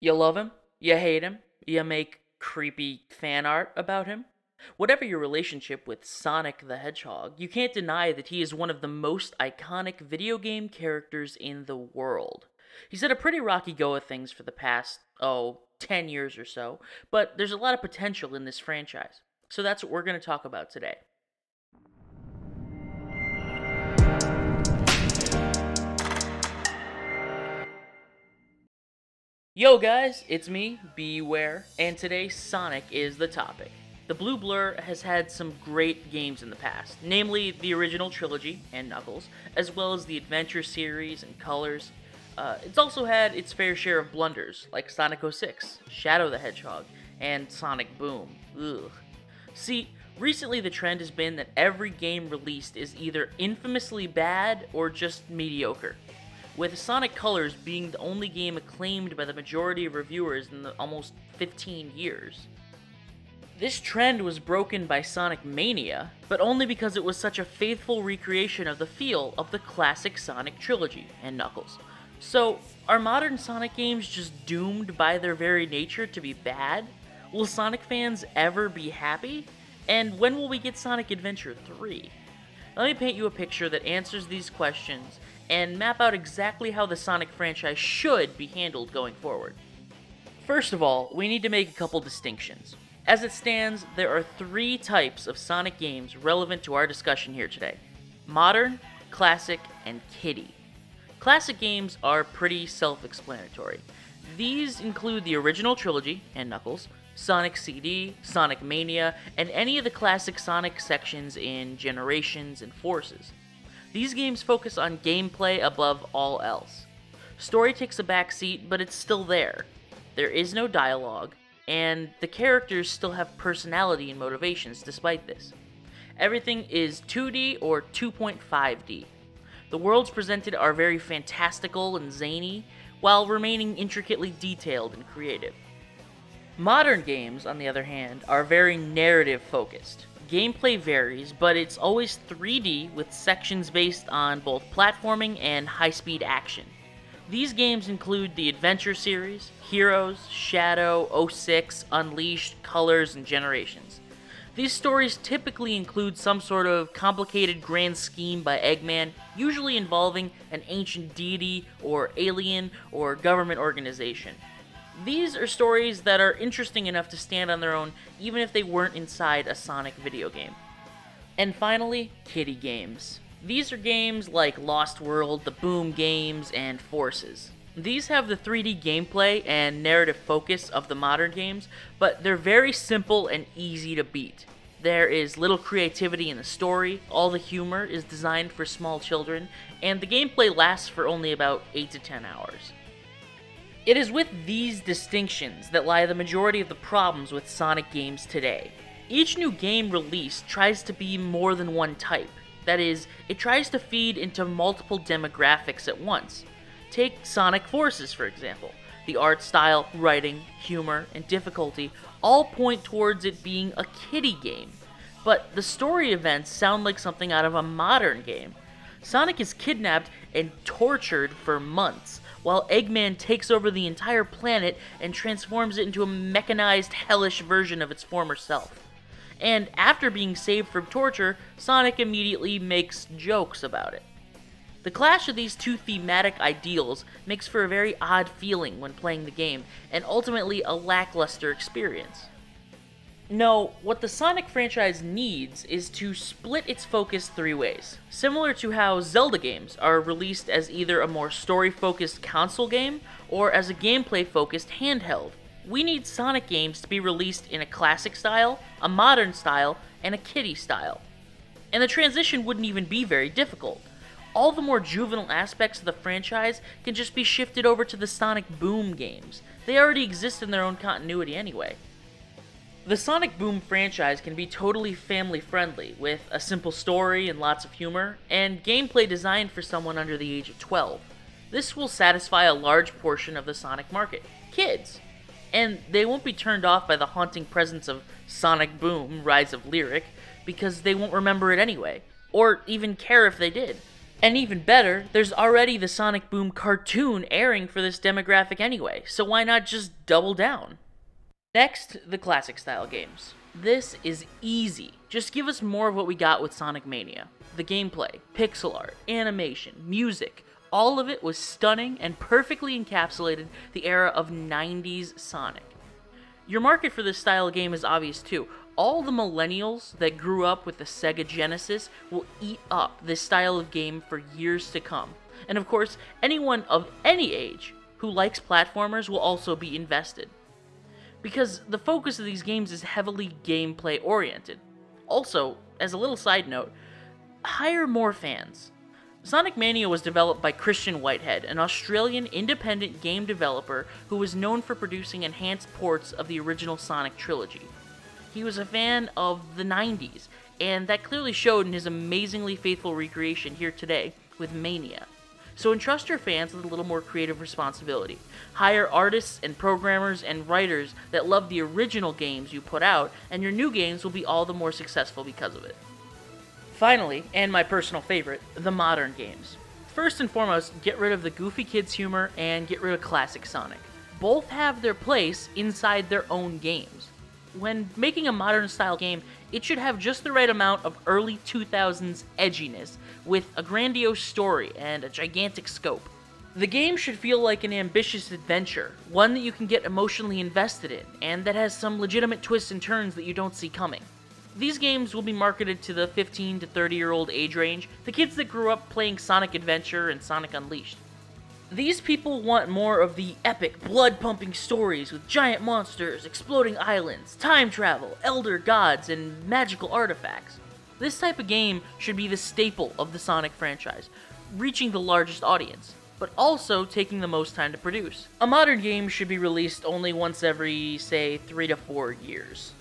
You love him, you hate him, you make creepy fan art about him. Whatever your relationship with Sonic the Hedgehog, you can't deny that he is one of the most iconic video game characters in the world. He's had a pretty rocky go of things for the past, 10 years or so, but there's a lot of potential in this franchise. So that's what we're going to talk about today. Yo guys, it's me, Beware, and today Sonic is the topic. The Blue Blur has had some great games in the past, namely the original trilogy and Knuckles, as well as the Adventure series and Colors. It's also had its fair share of blunders, like Sonic 06, Shadow the Hedgehog, and Sonic Boom. Ugh. See, recently the trend has been that every game released is either infamously bad or just mediocre, with Sonic Colors being the only game acclaimed by the majority of reviewers in the almost 15 years. This trend was broken by Sonic Mania, but only because it was such a faithful recreation of the feel of the classic Sonic trilogy and Knuckles. So, are modern Sonic games just doomed by their very nature to be bad? Will Sonic fans ever be happy? And when will we get Sonic Adventure 3? Let me paint you a picture that answers these questions and map out exactly how the Sonic franchise should be handled going forward. First of all, we need to make a couple distinctions. As it stands, there are three types of Sonic games relevant to our discussion here today: modern, classic, and kiddie. Classic games are pretty self-explanatory. These include the original trilogy and Knuckles, Sonic CD, Sonic Mania, and any of the classic Sonic sections in Generations and Forces. These games focus on gameplay above all else. Story takes a back seat, but it's still there. There is no dialogue, and the characters still have personality and motivations despite this. Everything is 2D or 2.5D. The worlds presented are very fantastical and zany, while remaining intricately detailed and creative. Modern games, on the other hand, are very narrative-focused. Gameplay varies, but it's always 3D with sections based on both platforming and high-speed action. These games include the Adventure series, Heroes, Shadow, 06, Unleashed, Colors, and Generations. These stories typically include some sort of complicated grand scheme by Eggman, usually involving an ancient deity or alien or government organization. These are stories that are interesting enough to stand on their own even if they weren't inside a Sonic video game. And finally, Kiddie Games. These are games like Lost World, the Boom games, and Forces. These have the 3D gameplay and narrative focus of the modern games, but they're very simple and easy to beat. There is little creativity in the story, all the humor is designed for small children, and the gameplay lasts for only about 8 to 10 hours. It is with these distinctions that lie the majority of the problems with Sonic games today. Each new game released tries to be more than one type. That is, it tries to feed into multiple demographics at once. Take Sonic Forces, for example. The art style, writing, humor, and difficulty all point towards it being a kiddie game. But the story events sound like something out of a modern game. Sonic is kidnapped and tortured for months, while Eggman takes over the entire planet and transforms it into a mechanized, hellish version of its former self. And after being saved from torture, Sonic immediately makes jokes about it. The clash of these two thematic ideals makes for a very odd feeling when playing the game, and ultimately a lackluster experience. No, what the Sonic franchise needs is to split its focus three ways, similar to how Zelda games are released as either a more story-focused console game or as a gameplay-focused handheld. We need Sonic games to be released in a classic style, a modern style, and a kiddie style. And the transition wouldn't even be very difficult. All the more juvenile aspects of the franchise can just be shifted over to the Sonic Boom games. They already exist in their own continuity anyway. The Sonic Boom franchise can be totally family-friendly, with a simple story and lots of humor, and gameplay designed for someone under the age of 12. This will satisfy a large portion of the Sonic market, kids. And they won't be turned off by the haunting presence of Sonic Boom: Rise of Lyric, because they won't remember it anyway, or even care if they did. And even better, there's already the Sonic Boom cartoon airing for this demographic anyway, so why not just double down? Next, the classic style games. This is easy. Just give us more of what we got with Sonic Mania. The gameplay, pixel art, animation, music, all of it was stunning and perfectly encapsulated the era of 90s Sonic. Your market for this style of game is obvious too. All the millennials that grew up with the Sega Genesis will eat up this style of game for years to come. And of course, anyone of any age who likes platformers will also be invested, because the focus of these games is heavily gameplay oriented. Also, as a little side note, hire more fans. Sonic Mania was developed by Christian Whitehead, an Australian independent game developer who was known for producing enhanced ports of the original Sonic trilogy. He was a fan of the 90s, and that clearly showed in his amazingly faithful recreation here today with Mania. So entrust your fans with a little more creative responsibility. Hire artists and programmers and writers that love the original games you put out, and your new games will be all the more successful because of it. Finally, and my personal favorite, the modern games. First and foremost, get rid of the goofy kids humor and get rid of classic Sonic. Both have their place inside their own games. When making a modern style game, it should have just the right amount of early 2000s edginess with a grandiose story and a gigantic scope. The game should feel like an ambitious adventure, one that you can get emotionally invested in, and that has some legitimate twists and turns that you don't see coming. These games will be marketed to the 15 to 30-year-old age range, the kids that grew up playing Sonic Adventure and Sonic Unleashed. These people want more of the epic, blood-pumping stories with giant monsters, exploding islands, time travel, elder gods, and magical artifacts. This type of game should be the staple of the Sonic franchise, reaching the largest audience, but also taking the most time to produce. A modern game should be released only once every, say, 3 to 4 years.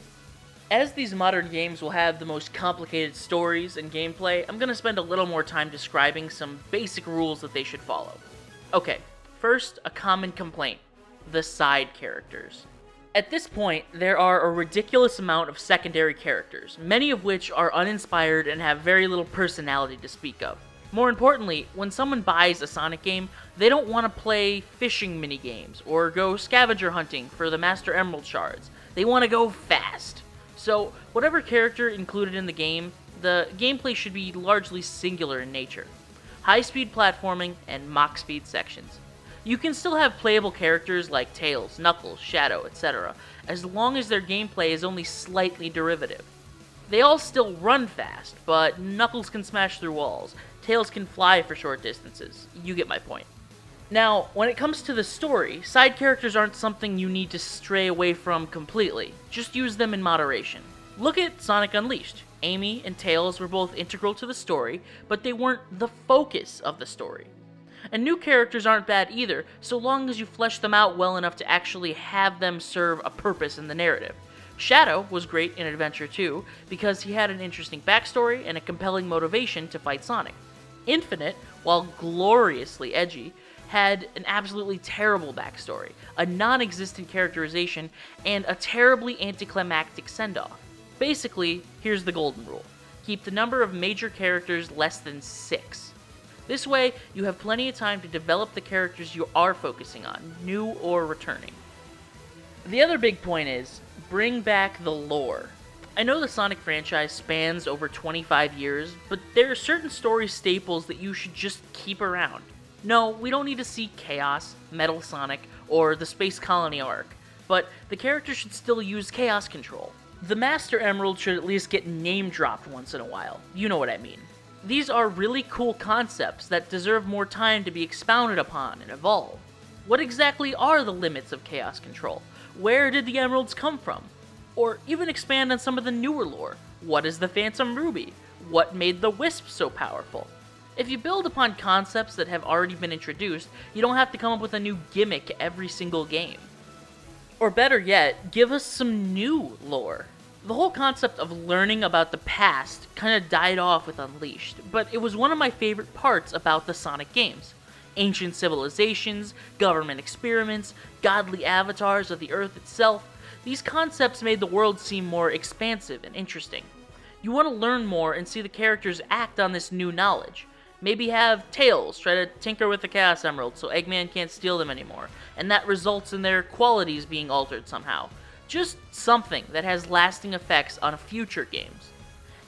As these modern games will have the most complicated stories and gameplay, I'm going to spend a little more time describing some basic rules that they should follow. Okay, first, a common complaint: the side characters. At this point, there are a ridiculous amount of secondary characters, many of which are uninspired and have very little personality to speak of. More importantly, when someone buys a Sonic game, they don't want to play fishing minigames or go scavenger hunting for the Master Emerald shards. They want to go fast. So, whatever character included in the game, the gameplay should be largely singular in nature. High-speed platforming, and Mach speed sections. You can still have playable characters like Tails, Knuckles, Shadow, etc., as long as their gameplay is only slightly derivative. They all still run fast, but Knuckles can smash through walls, Tails can fly for short distances. You get my point. Now, when it comes to the story, side characters aren't something you need to stray away from completely. Just use them in moderation. Look at Sonic Unleashed. Amy and Tails were both integral to the story, but they weren't the focus of the story. And new characters aren't bad either, so long as you flesh them out well enough to actually have them serve a purpose in the narrative. Shadow was great in Adventure 2 because he had an interesting backstory and a compelling motivation to fight Sonic. Infinite, while gloriously edgy, had an absolutely terrible backstory, a non-existent characterization, and a terribly anticlimactic send-off. Basically, here's the golden rule: keep the number of major characters less than 6. This way, you have plenty of time to develop the characters you are focusing on, new or returning. The other big point is, bring back the lore. I know the Sonic franchise spans over 25 years, but there are certain story staples that you should just keep around. No, we don't need to see Chaos, Metal Sonic, or the Space Colony arc, but the characters should still use Chaos Control. The Master Emerald should at least get name-dropped once in a while. You know what I mean. These are really cool concepts that deserve more time to be expounded upon and evolve. What exactly are the limits of Chaos Control? Where did the emeralds come from? Or even expand on some of the newer lore. What is the Phantom Ruby? What made the Wisp so powerful? If you build upon concepts that have already been introduced, you don't have to come up with a new gimmick every single game. Or better yet, give us some new lore. The whole concept of learning about the past kind of died off with Unleashed, but it was one of my favorite parts about the Sonic games. Ancient civilizations, government experiments, godly avatars of the Earth itself, these concepts made the world seem more expansive and interesting. You want to learn more and see the characters act on this new knowledge. Maybe have Tails try to tinker with the Chaos Emeralds so Eggman can't steal them anymore, and that results in their qualities being altered somehow. Just something that has lasting effects on future games.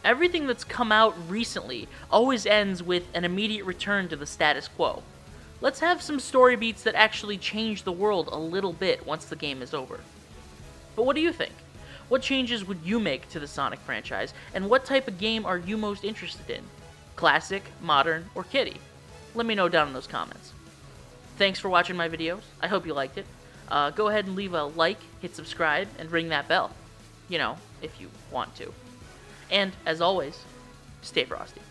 Everything that's come out recently always ends with an immediate return to the status quo. Let's have some story beats that actually change the world a little bit once the game is over. But what do you think? What changes would you make to the Sonic franchise, and what type of game are you most interested in? Classic, modern, or kiddie? Let me know down in those comments. Thanks for watching my videos. I hope you liked it. Go ahead and leave a like, hit subscribe, and ring that bell. You know, if you want to. And, as always, stay frosty.